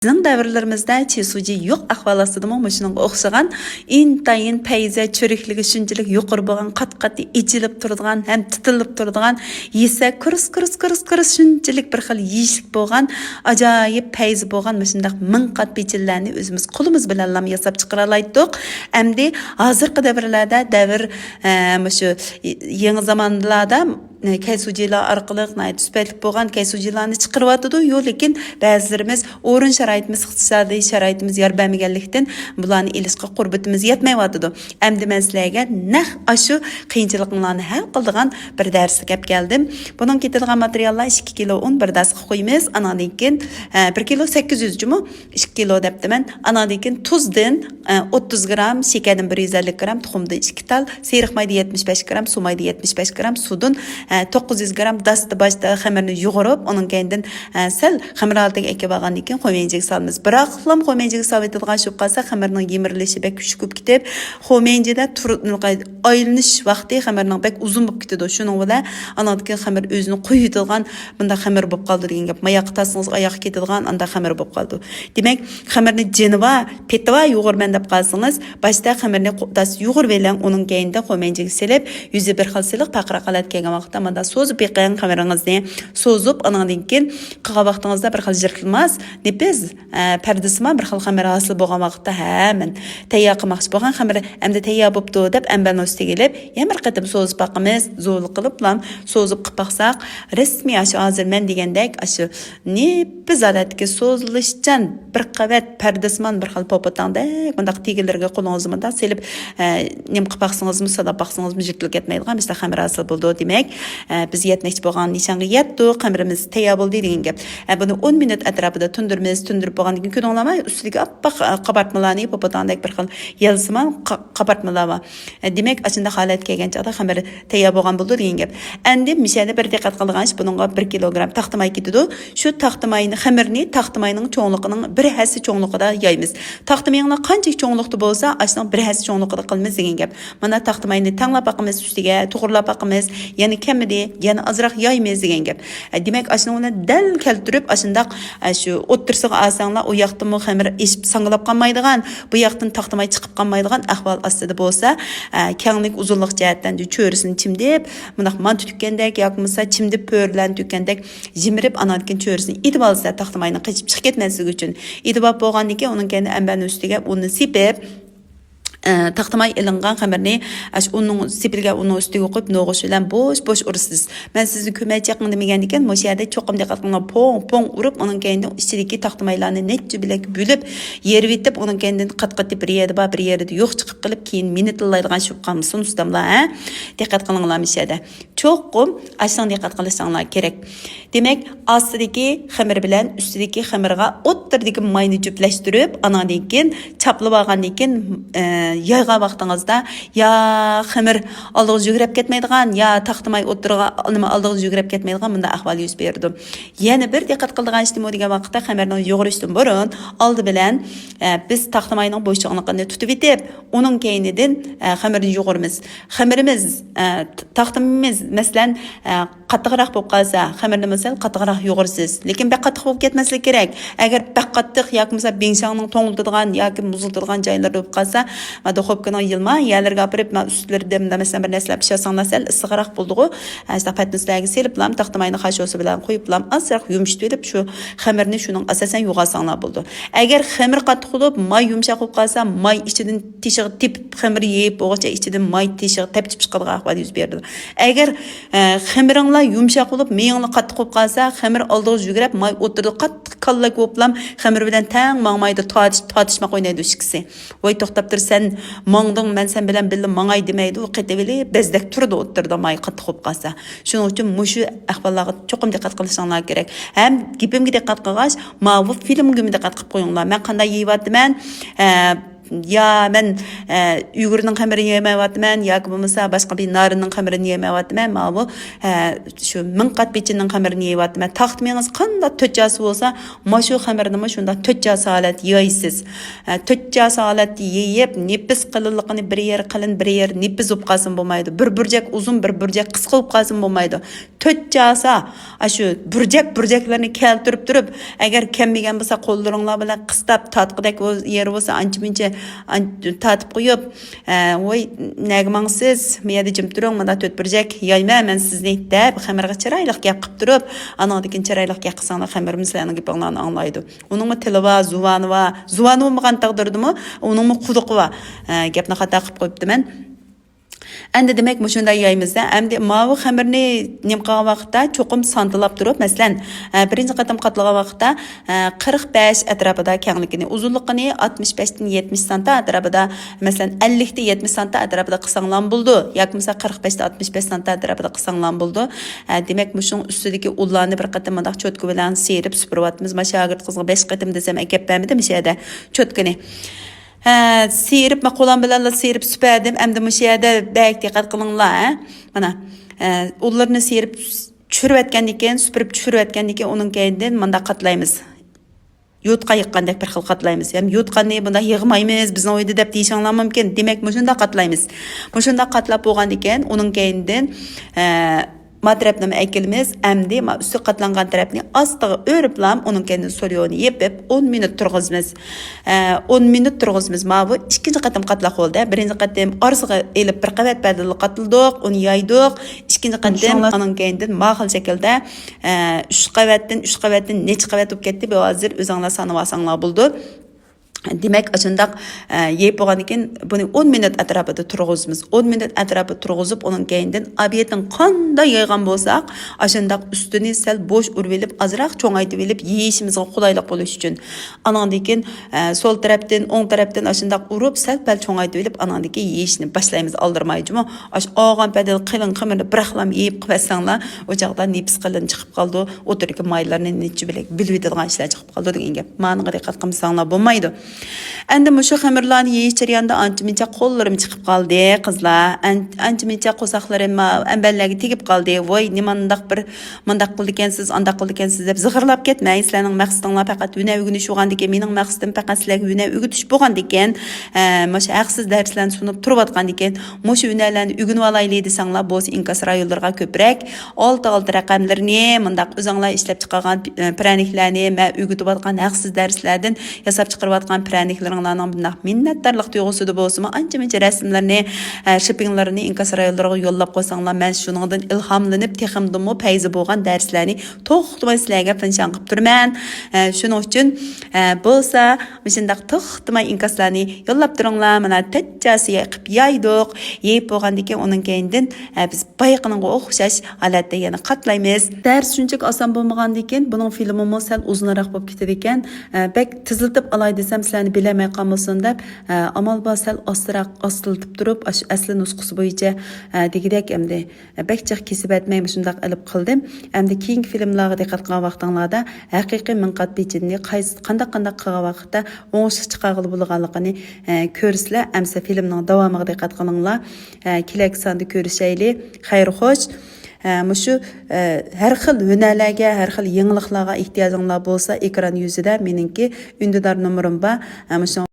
Bizning davrlarimizda chesuji yo'q ahvol ostidami shunga o'xshagan intayin payza cho'rikligi shunchalik yuqori bo'lgan qat-qat'i ichilib turadigan ham titilib turadigan yesa kiris shunchalik bir xil yeyishlik bo'lgan ajoyib payza bo'lgan shundaq ming qat pechinlarni o'zimiz qo'limiz bilan yasab chiqara oldik. Endi hozirgi davrlarda shu yangi zamonlarda kaysujilar orqali süperlik bo'lgan kaysujilarni chiqaryapti yo'q, lekin ba'zilarimiz o'rin sharoitimiz, iqtisodiy sharoitimiz yor bermaganlikdan bularni elishga qurbatimiz yetmayapti. Endi men sizlarga naq shu qiyinchiliklarni hal qiladigan bir darsga kelib keldim. Bunun ketadigan materiallar 2 kilo un bir dasga qo'yamiz. Anadan keyin 1 kilo 800 jumi 2 kilo debdiman. Anadan keyin tuzdan 30 gram, shakardan 150 gram, tuxumdan 2 tal, seriq mayda 75 gram, suv mayda 75 gram, sudun 900 gram dastı başta xamirni yug'urib, onun kendinden sel xamir altıga ekib algandan keyin xo'menjiga salamiz. Biroq lam xo'menjiga solib shu qolsa xamirning yemirilishi bek kuchib ketib, xo'menjida aylanish vaqti xamirning bek uzun bo'lib ketadi. Shuning bilan anadan keyin xamir o'zini qo'yilgan bunda xamir bo'lib qoldi degan gap. Mayoq tasıngiz oyoq ketadigan anda xamir bo'lib qoldi. Demak, xamirni jiniva, petva yug'urman deb qolsangiz, boshda xamirni tas yug'urib elang, onun keyinda xo'menjiga selib, yuzi bir xil siliq paqra qalat kelgan vaqtda manda so'zib yiqqan xamiringizni so'zib anadan keyin qilgan vaqtingizda bir xil jirtilmas, nepiz pardisma bir xil xamir hosil bo'lgan vaqtda hamin tayyor qilmoqchi bo'lgan xamir endi tayyor bo'libdi deb ambalni ustiga kelib, yana bir qatim so'zib baqimiz, zo'l qilib bilan so'zib qilib baqsaq, rasmiy shu hozir men degandek shu nepiz odatga so'zlishchan bir qavat pardisman bir xil popotanda bundaq tegilarga qo'lingizni menda selib nim qilib baqsangizmi, sadab baqsangizmi jirtilib ketmaydigan bizda xamir hosil bo'ldi demak. Biz yetmoqchi bo'lgan nishonga yetdi, xamirimiz tayyor bo'ldi degan gap. Buni 10 minut atrofida tundirib bo'lgandan keyin ko'nglamay ustiga oppoq qabartmalarni popotandek bir xil yelsiman qabartmalar bor. Demak, achunda holat kelgan chaqda xamir tayyor bo'lgan bo'ldi degan gap. Endi mishada bir diqqat qilgan ish buningga 1 kilogram taxtamay ketadi. Shu taxtamayni xamirni taxtamayning cho'ngligining bir hassa cho'nligida yaymiz. Taxtamayning qancha cho'nlikda bo'lsa, ashning bir hassa cho'nligida qilamiz degan gap. Mana taxtamayni tanglab baqimiz ustiga, to'g'rilab baqimiz, yana kamidi, yana azroq yaymiz degan gap. Demak, ashuni dal keltirib, ashundaq shu o'ttirsiga olsanglar, u yoqdimi xamir eshib sanglab qolmaydigan, bu yoqdan taxtamay chiqib qolmaydigan ahvol ostida bo'lsa, kenglik uzunlik jihatdan cho'risini chimdib, bundaq man tutgandek yoki bo'lmasa chimdib pörlan tutgandek jimirib anadan cho'risini itib olsa, taxtamayni qichib chiqib ketmasligi uchun itib bo'lgandan keyin uning kendi ambalni ustiga uni sipib taxtamay ilingan xamirni onun sipilgan uni ustiga qo'yib no'g'ish bilan bo'sh ursiz. Men sizni ko'mak yaqin demagan ekan, o'sha yerda cho'qim diqqat qilgan pong urib, uning keyinda ichidagi taxtamaylarni necha bilak bo'lib, yerib etib, uning keyindan qat-qat bir yerda yo'q chiqib qilib, keyin minutlaydigan shu qamsin ustamlar, diqqat qilinglar mishada. Cho'qim ashdan diqqat qilishinglar kerak. Demak, ostidagi xamir bilan ustidagi xamirga o'ttirdagi mayni juplashtirib, anadan keyin chaplab olgandan keyin yayga vaqtingizda ya xamir oldiga yugurib ketmaydigan, ya taxtamay o'ttirga nima oldiga yugurib ketmaydigan bunda ahvol yuz berdi. Yana bir diqqat qiladigan ish degan vaqtda xamirning yugurishdan burun oldi bilan biz taxtamayning bo'shliqligini tutib etib, uning keyinidan xamirni yugurimiz. Xamirimiz taxtamimiz masalan qattiqroq bo'lib qolsa, xamirni masalan qattiqroq yugursiz, lekin baq qattiq bo'lib ketmasligi kerak. Agar baq qattiq yoki masalan bengshangning to'ngiladigan yoki muziladigan joylari bo'lib qolsa, mada xo'pkana yilma yerlarga apirib, ustlarida masalan bir narsa pishirsanlar sal issiqroq bo'ldi-ku. Asta patnislarga selib bilan taxtamayni xashosi bilan qo'yib bilan azroq yumshatib edib, shu xamirni shuning asosan yug'asanlar bo'ldi. Agar xamir qattiq bo'lib, may yumshoq bo'lib qolsa, may ichidan teshig tip xamir yeyib, o'g'acha ichidan may teshig tepchib chiqadigan ahvol yuz berdi. Agar xamiringlar yumshoq bo'lib, meyinglar qattiq bo'lib qolsa, xamir oldiga yugurib, may o'tirdi qattiq kallak bo'lib, xamir bilan tang mangmayda tortishma qo'ynaydi ikkisi. Voy to'xtab tursan, mangding men sen bilan birga mangay demaydi, u qetevili bezdek turdi o'tirdi may qattiq bo'lib qolsa. Shuning uchun mushu ahvollarga cho'qim diqqat qilishinglar kerak. Ham gapimga diqqat qilgach, ma bu filmga diqqat qilib qo'yinglar. Men qanday yeyapman? ya men Uygurning xamirini yemayapman yoki bo'lmasa boshqa bir narinning xamirini yemayapman. Ma bu shu minqat pechinning xamirini yeyapman. Taqtmingiz qanday to'chasi bo'lsa, mashu xamirni shunda to'chasi holat yeysiz. To'chasi holat yeyib, nefis qilinligini bir yer qilin, bir yer nefis bo'lib qolsin bo'lmaydi. Bir burjak uzun, bir burjak qisqa bo'lib qolsin bo'lmaydi. To'chasi shu burjaklarni keltirib turib, agar kelmagan bo'lsa qo'llaringlar bilan qistab tatqidek yer bo'lsa, ancha-muncha tatib qo'yib, voy nagmangsiz, miyada jim turing, mana to'rt burjak yayman men sizni deb xamirga chiroyli gap qilib turib, anadagi chiroyli gap qilsanglar xamirimiz sizlarning gapinglarni anglaydi. Uningmi tili va zuvani bo'lmagan taqdirdimi, uningmi quduqi va gapni xato qilib qo'yibdiman. Endi demek şunda yayımızda, endi mavi xamirni nem qilgan vaqtda cho'qim santilab turib, masalan, birinchi qatam qatlagan vaqtda 45 atrofida kengligini, uzunligini 65 dan 70 sm atrofida, masalan 50 dan 70 sm atrofida qilsanglar bo'ldi, yoki masalan 45 dan 65 sm atrofida qilsanglar bo'ldi. Demek shuning ustidagi ullarni bir qatam mundaq cho'tka bilan serib supuryapmiz. Mashagird qizga 5 qatam desam, akab bermidi bu yerda cho'tkani. Serip qo'lim bilan serip süperdim. Endi bu yerda bak diqqat qilinglar, mana ularni serip tushirib atgandan keyin, supurib tushirib atgandan keyin uning keyindan bunda qatlaymiz. Yo'tqa yiqqandek bir xil qatlaymiz. Ham yo'tqanni bunda yig'maymiz, bizning o'yda deb deyishinglar mumkin. Demak, shunda qatlaymiz. Shunda qatlab bo'lgandan keyin uning keyindan matrapni ekilimiz, endi üstü qatlangan tarafni astiga o'riblam, uning kendini so'riyoni yepib 10 minut turg'izmiz. 10 minut turg'izmiz. Ma bu ikkinchi qatam qatlaq bo'ldi. Birinchi qatam orsiga elib bir qavat badal qatildik, uni yaydik. Ikkinchi qatam uning kendidan ma'qul shaklda 3 qavatdan necha qavat bo'lib ketdi, bu hozir o'zinglar sanab olsanglar bo'ldi. Demek açındak yeyip boğan ekan bunu 10 minut atrofida turg'izmiz. 10 minut atrofida turg'izib, onun keyinden abiyetin qanday yaygan bo'lsak, açındak üstüni sel boş urvelib, azroq cho'ngaytib elib yeyishimizga qulaylik bo'lish uchun. Anandan keyin sol tarafdan, o'ng tarafdan açındak urib, sel pal cho'ngaytib elib, anandan keyin yeyishni boshlaymiz, aldirmayjimi? Olgan padal qilin qimirni biraqlam yeyib qo'ysanglar, o'chaqda nefis qilin chiqib qoldi, o'tirgan maylarni nechi bilib yetadigan ishlar chiqib qoldi degan gap. Ma'niga diqqat qilsanglar bo'lmaydi. Endi mushu xamirlarni yeyish jarayonida ancha-muncha qo'llarim chiqib qoldi, qizlar. Ancha-muncha qo'saqlarim amballarga tegib qoldi. Voy, nimandaq bir mundaq qildi ekansiz, andaq qildi ekansiz deb zig'irlab ketmang. Sizlarning maqsadinglar faqat vina o'g'inish bo'lgan ekan, mening maqsadim faqat sizlarga vina o'g'itish bo'lgan ekan. Mana haqsiz darslarni sunib turib ekan. Mushu vinalarni o'g'inib olayli desanglar, bo'lsa inkas rayonlarga ko'proq 6 raqamlarni mundaq o'zinglar ishlab chiqargan praniklarni va o'g'itib atgan haqsiz darslardan yasab chiqarib praniklaringlarning bunday minnatdorlik tuyg'usida bo'lsa, ancha-muncha rasmlarni, shippinglarni inkas rayonlarga yo'llab qo'ysanglar, men shuningdan ilhomlanib, teximdimi payzi bo'lgan darslarni to'xtamay sizlarga pinshan qilib turman. Shuning uchun bo'lsa, shunday to'xtamay inkaslarni yo'llab turinglar. Mana tachchasi qilib yaydik. Yeyib bo'lgandan keyin uning keyindan biz bayqinga o'xshash holatda yana qatlaymiz. Dars shunchaki oson bo'lmagandan keyin buning filmimi sal uzunroq bo'lib ketadi ekan. Bek tiziltib olay desam sizlarni bilamay qolmasin deb amal basal astiltib turib asli nusxasi bo'yicha degidek endi bekchiq kesib etmaymi shundaq ilib qildim. Endi keyingi filmlarga diqqat qilgan vaqtinglarda haqiqiy minqat pechinni qanday qilgan vaqtda o'ng'ishli chiqarg'ili bo'lganligini ko'rsizlar. Amsa filmning davomiga diqqat qilinglar. Kelak sonda ko'rishayli. Xayr xo'sh. Mushu har xil hünərlərə, har xil yeniliklarga ehtiyojinglar bo'lsa, ekran yuzida meningki undidor nomerim bor.